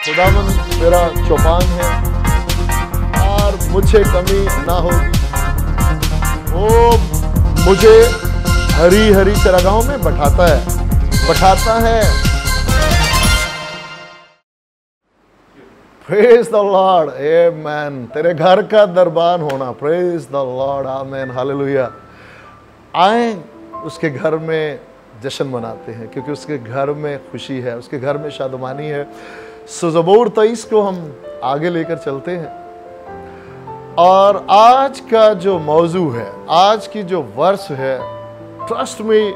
खुदावंद मेरा चौपान है और मुझे कमी ना होगी। वो मुझे हरी हरी चरागाहों में बैठाता है। प्रेज द लॉर्ड, आमेन। तेरे घर का दरबार होना, praise the Lord, amen, hallelujah. आए उसके घर में जश्न मनाते हैं क्योंकि उसके घर में खुशी है, उसके घर में शादमानी है। सो ज़बूर 23 को हम आगे लेकर चलते हैं और आज का जो मौजू है, आज की जो वर्ष है, ट्रस्ट में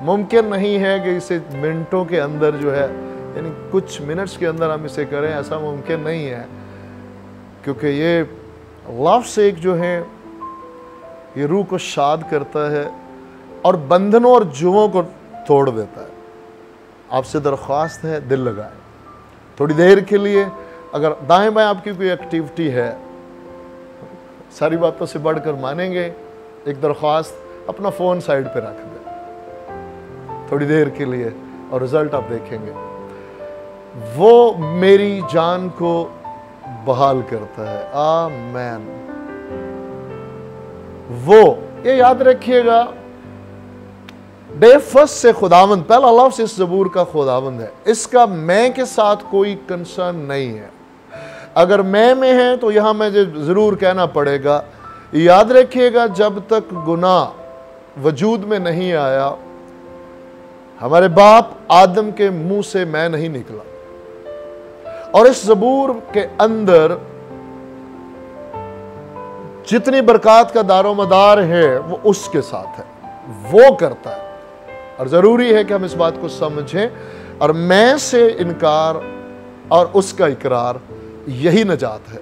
मुमकिन नहीं है कि इसे मिनटों के अंदर जो है, यानी कुछ मिनट्स के अंदर हम इसे करें, ऐसा मुमकिन नहीं है क्योंकि ये लफ्ज़ एक जो है ये रूह को शाद करता है और बंधनों और जुओं को तोड़ देता है। आपसे दरख्वास्त है, दिल लगाएं थोड़ी देर के लिए। अगर दाएं बाएं आपकी कोई एक्टिविटी है, सारी बातों से बढ़कर मानेंगे, एक दरख्वास्त, अपना फ़ोन साइड पे रख दें थोड़ी देर के लिए और रिजल्ट आप देखेंगे। वो मेरी जान को बहाल करता है, आमेन। वो, ये याद रखिएगा, बेफस से खुदावंद, पहला लफ्ज़ इस ज़बूर का खुदावंद है। इसका मैं के साथ कोई कंसर्न नहीं है। अगर मैं में है तो यहां मैं ज़रूर कहना पड़ेगा, याद रखिएगा, जब तक गुनाह वजूद में नहीं आया, हमारे बाप आदम के मुंह से मैं नहीं निकला। और इस ज़बूर के अंदर जितनी बरकत का दारोमदार है वो उसके साथ है, वो करता है। और ज़रूरी है कि हम इस बात को समझें। और मैं से इनकार और उसका इकरार, यही नजात है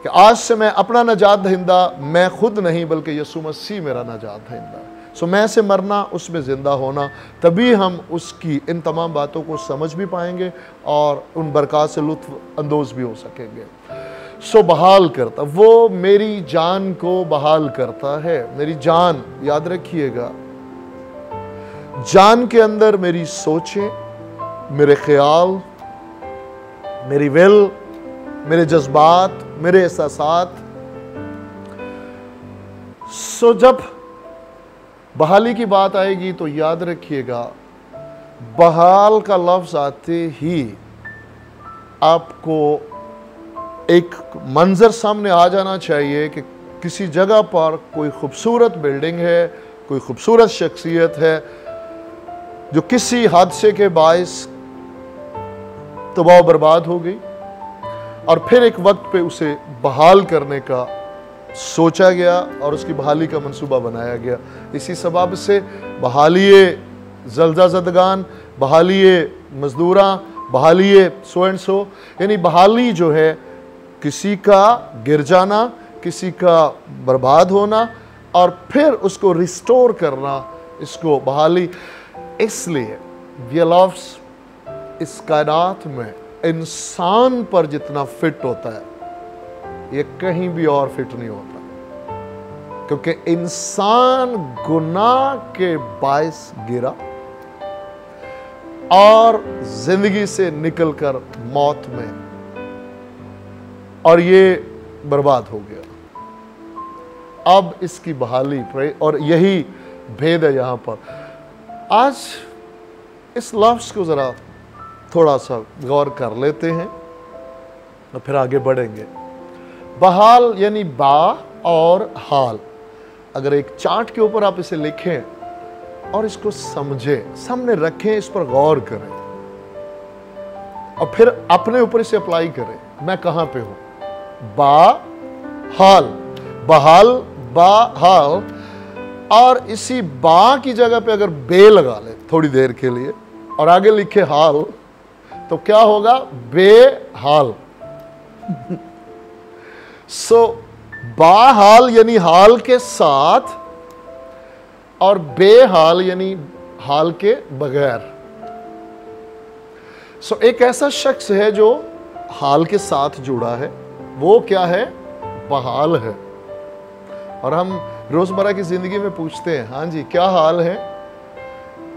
कि आज से मैं अपना नजात दहिंदा मैं खुद नहीं बल्कि यीशु मसीह मेरा नजात दहिंदा। सो मैं से मरना, उसमें ज़िंदा होना, तभी हम उसकी इन तमाम बातों को समझ भी पाएंगे और उन बरकत से लुत्फ़ अंदोज़ भी हो सकेंगे। सो बहाल करता, वो मेरी जान को बहाल करता है। मेरी जान, याद रखिएगा, जान के अंदर मेरी सोचें, मेरे ख्याल, मेरी विल, मेरे जज्बात, मेरे एहसासात। सो जब बहाली की बात आएगी तो याद रखिएगा, बहाल का लफ्ज़ आते ही आपको एक मंजर सामने आ जाना चाहिए कि किसी जगह पर कोई खूबसूरत बिल्डिंग है, कोई खूबसूरत शख्सियत है जो किसी हादसे के बायस तबाह बर्बाद हो गई और फिर एक वक्त पे उसे बहाल करने का सोचा गया और उसकी बहाली का मंसूबा बनाया गया। इसी सबब से बहालिए जल्दा ज़दगान, बहालिए मजदूरा, बहालिए सो एंड सो, यानी बहाली जो है किसी का गिर जाना, किसी का बर्बाद होना और फिर उसको रिस्टोर करना, इसको बहाली। इसलिए ये लफ्ज़ इस कायनात में इंसान पर जितना फिट होता है, ये कहीं भी और फिट नहीं होता, क्योंकि इंसान गुनाह के बायस गिरा और जिंदगी से निकलकर मौत में, और ये बर्बाद हो गया। अब इसकी बहाली, और यही भेद है यहां पर। आज इस लफ्ज़ को ज़रा थोड़ा सा गौर कर लेते हैं और फिर आगे बढ़ेंगे। बहाल यानी बा और हाल। अगर एक चार्ट के ऊपर आप इसे लिखें और इसको समझें, सामने रखें, इस पर गौर करें और फिर अपने ऊपर इसे अप्लाई करें। मैं कहाँ पे हूँ? बा हाल, बहाल, बा हाल। और इसी बा की जगह पे अगर बे लगा ले थोड़ी देर के लिए और आगे लिखे हाल, तो क्या होगा? बेहाल। सो बाहाल यानी हाल के साथ और बेहाल यानी हाल के बगैर। सो एक ऐसा शख्स है जो हाल के साथ जुड़ा है, वो क्या है? बहाल है। और हम रोजमर्रा की जिंदगी में पूछते हैं, हाँ जी क्या हाल है?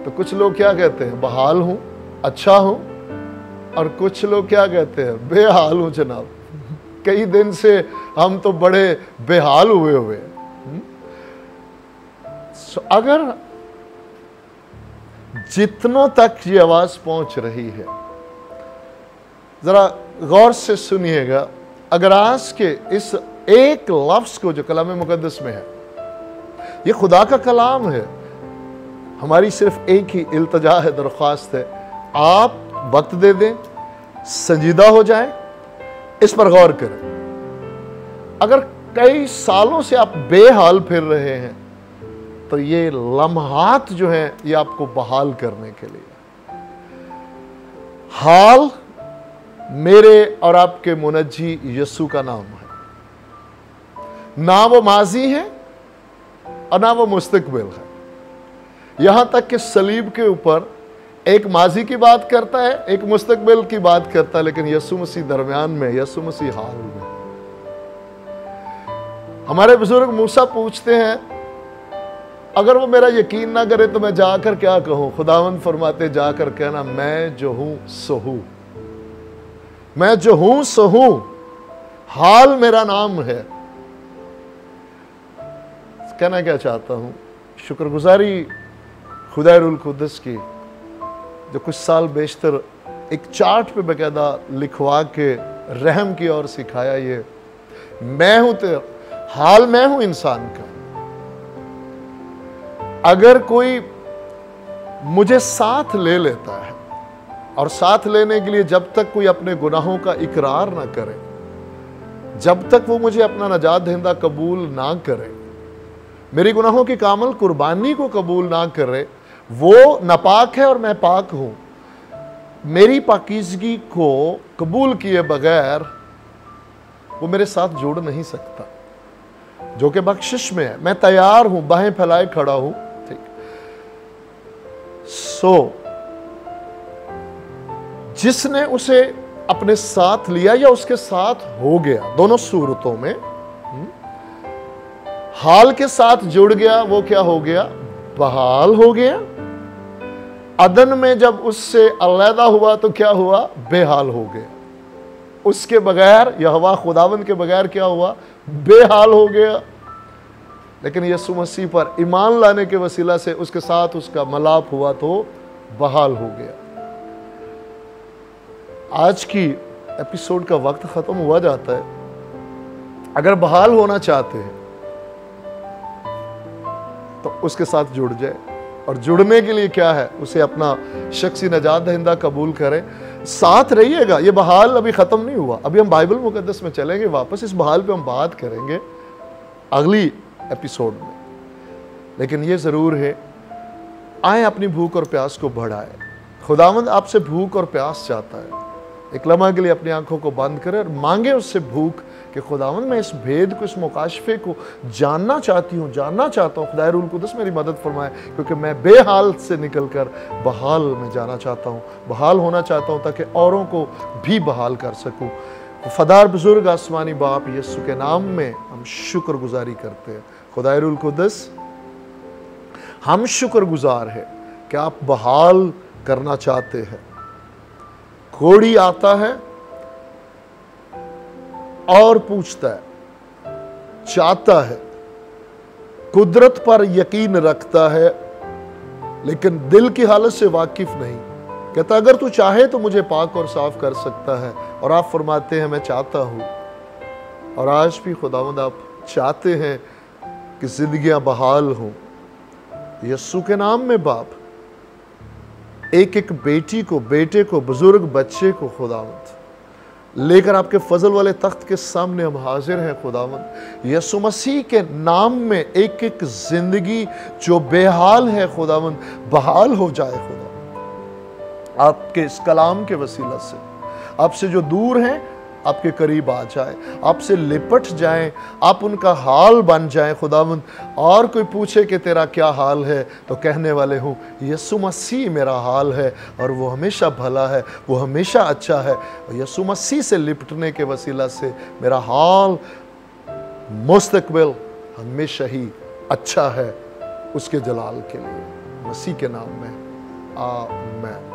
तो कुछ लोग क्या कहते हैं? बहाल हूं, अच्छा हूं। और कुछ लोग क्या कहते हैं, बेहाल हूं जनाब, कई दिन से हम तो बड़े बेहाल हुए हुए हैं। अगर जितनों तक ये आवाज पहुंच रही है, जरा गौर से सुनिएगा। अगर आज के इस एक लफ्ज को जो कलाम मुकद्दस में है, ये खुदा का कलाम है, हमारी सिर्फ एक ही इल्तजा है, दरख्वास्त है, आप वक्त दे दें, संजीदा हो जाए, इस पर गौर करें। अगर कई सालों से आप बेहाल फिर रहे हैं, तो ये लम्हात जो हैं ये आपको बहाल करने के लिए। हाल मेरे और आपके मुनज्जी यीशु का नाम है, ना वो माजी है और ना वो मुस्तकबिल है। यहां तक कि सलीब के ऊपर एक माजी की बात करता है, एक मुस्तकबिल की बात करता है, लेकिन यीशु मसीह दरमियान में, यीशु मसीह हाल में। हमारे बुजुर्ग मूसा पूछते हैं, अगर वो मेरा यकीन ना करे तो मैं जाकर क्या कहूं? खुदावंद फरमाते, जाकर कहना, मैं जो हूं सो हूं, मैं जो हूं सो हूं, हाल मेरा नाम है। कहना क्या चाहता हूं, शुक्रगुजारी खुदारुल कुद्दस की, जो कुछ साल बेशतर एक चार्ट पे बकायदा लिखवा के रहम की ओर सिखाया, ये मैं हूं तेरा हाल, मैं हूं इंसान का। अगर कोई मुझे साथ ले लेता है, और साथ लेने के लिए जब तक कोई अपने गुनाहों का इकरार ना करे, जब तक वो मुझे अपना नजात दहिंदा कबूल ना करे, मेरी गुनाहों की कामल कुर्बानी को कबूल ना करे, वो नापाक है और मैं पाक हूं। मेरी पाकीज़गी को कबूल किए बगैर वो मेरे साथ जुड़ नहीं सकता, जो कि बख्शिश में है। मैं तैयार हूं, बाहें फैलाए खड़ा हूं। ठीक, जिसने उसे अपने साथ लिया या उसके साथ हो गया, दोनों सूरतों में हाल के साथ जुड़ गया, वो क्या हो गया? बहाल हो गया। अदन में जब उससे अलहदा हुआ तो क्या हुआ? बेहाल हो गया। उसके बगैर, यहोवा खुदावंद के बगैर क्या हुआ? बेहाल हो गया। लेकिन यीशु मसीह पर ईमान लाने के वसीला से उसके साथ उसका मलाप हुआ तो बहाल हो गया। आज की एपिसोड का वक्त खत्म हुआ जाता है। अगर बहाल होना चाहते हैं तो उसके साथ जुड़ जाए, और जुड़ने के लिए क्या है? उसे अपना शख्सी नजात दहिंदा कबूल करें, साथ रहिएगा। ये बहाल अभी खत्म नहीं हुआ, अभी हम बाइबल मुकद्दस में चलेंगे वापस, इस बहाल पे हम बात करेंगे अगली एपिसोड में। लेकिन ये जरूर है, आए अपनी भूख और प्यास को बढ़ाए। खुदावंद आपसे भूख और प्यास चाहता है। एक लम्हा के लिए अपनी आंखों को बंद करें और मांगे उससे भूख कि खुदावंद मैं इस भेद को, इस मुकाशफे को जानना चाहती हूँ, जानना चाहता हूँ। खुदाए रूल कुदस मेरी मदद फरमाए, क्योंकि मैं बेहाल से निकलकर बहाल में जाना चाहता हूँ, बहाल होना चाहता हूँ, ताकि औरों को भी बहाल कर सकूँ। वफादार बुजुर्ग आसमानी बाप यीशु के नाम में हम शुक्रगुजारी करते हैं। खुदाए रूल कुदस, हम शुक्रगुजार है कि आप बहाल करना चाहते हैं। कोड़ी आता है और पूछता है, चाहता है, कुदरत पर यकीन रखता है, लेकिन दिल की हालत से वाकिफ नहीं। कहता अगर तू चाहे तो मुझे पाक और साफ कर सकता है, और आप फरमाते हैं मैं चाहता हूं। और आज भी खुदावंद आप चाहते हैं कि जिंदगियां बहाल हों। यीशु के नाम में बाप, एक एक बेटी को, बेटे को, बुजुर्ग बच्चे को खुदावंद लेकर आपके फजल वाले तख्त के सामने हम हाजिर हैं। खुदावंद यीशु मसीह के नाम में एक एक जिंदगी जो बेहाल है खुदावंद बहाल हो जाए। खुदा आपके इस कलाम के वसीला से आपसे जो दूर हैं आपके करीब आ जाए, आपसे लिपट जाएं, आप उनका हाल बन जाएं खुदावंद। और कोई पूछे कि तेरा क्या हाल है तो कहने वाले हूँ यीशु मसीह मेरा हाल है, और वो हमेशा भला है, वो हमेशा अच्छा है। यीशु मसीह से लिपटने के वसीला से मेरा हाल मुस्तकबिल हमेशा ही अच्छा है, उसके जलाल के लिए। मसीह के नाम में आमीन।